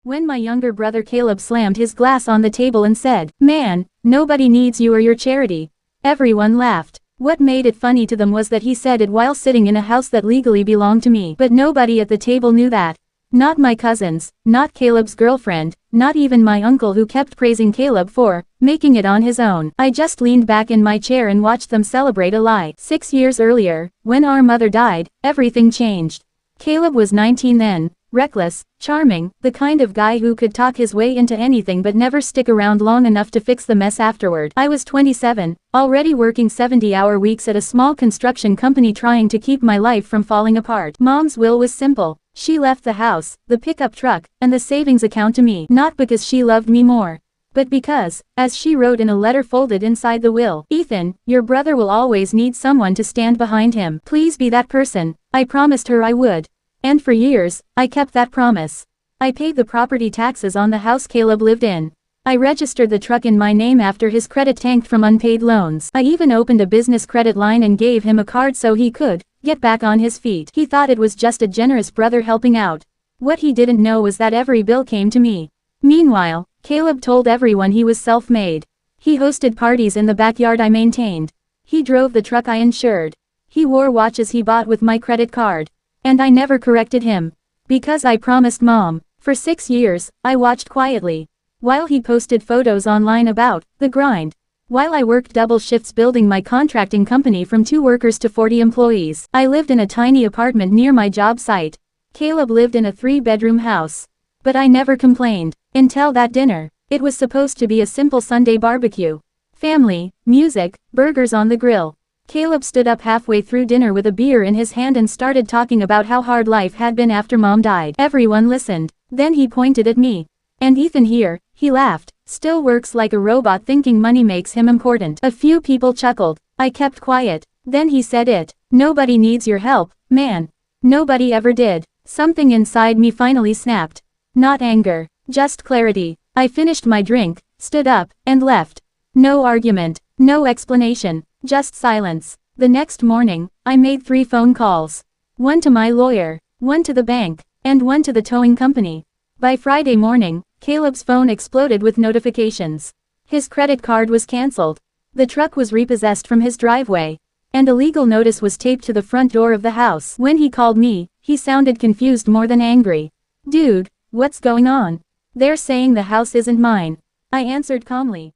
When my younger brother Caleb slammed his glass on the table and said, "Man, nobody needs you or your charity," everyone laughed. What made it funny to them was that he said it while sitting in a house that legally belonged to me. But nobody at the table knew that. Not my cousins, not Caleb's girlfriend, not even my uncle who kept praising Caleb for making it on his own. I just leaned back in my chair and watched them celebrate a lie. 6 years earlier, when our mother died, everything changed. Caleb was 19 then. Reckless, charming, the kind of guy who could talk his way into anything but never stick around long enough to fix the mess afterward. I was 27, already working 70-hour weeks at a small construction company trying to keep my life from falling apart. Mom's will was simple. She left the house, the pickup truck, and the savings account to me, not because she loved me more, but because, as she wrote in a letter folded inside the will, "Ethan, your brother will always need someone to stand behind him. Please be that person." I promised her I would. And for years, I kept that promise. I paid the property taxes on the house Caleb lived in. I registered the truck in my name after his credit tanked from unpaid loans. I even opened a business credit line and gave him a card so he could get back on his feet. He thought it was just a generous brother helping out. What he didn't know was that every bill came to me. Meanwhile, Caleb told everyone he was self-made. He hosted parties in the backyard I maintained. He drove the truck I insured. He wore watches he bought with my credit card. And I never corrected him. Because I promised Mom. For 6 years, I watched quietly. While he posted photos online about the grind. While I worked double shifts building my contracting company from 2 workers to 40 employees. I lived in a tiny apartment near my job site. Caleb lived in a 3-bedroom house. But I never complained. Until that dinner. It was supposed to be a simple Sunday barbecue. Family, music, burgers on the grill. Caleb stood up halfway through dinner with a beer in his hand and started talking about how hard life had been after Mom died. Everyone listened. Then he pointed at me. "And Ethan here," he laughed, "still works like a robot thinking money makes him important." A few people chuckled. I kept quiet. Then he said it. "Nobody needs your help, man." Nobody ever did. Something inside me finally snapped. Not anger. Just clarity. I finished my drink, stood up, and left. No argument. No explanation. Just silence. The next morning, I made 3 phone calls. One to my lawyer, one to the bank, and one to the towing company. By Friday morning, Caleb's phone exploded with notifications. His credit card was cancelled. The truck was repossessed from his driveway. And a legal notice was taped to the front door of the house. When he called me, he sounded confused more than angry. "Dude, what's going on? They're saying the house isn't mine." I answered calmly.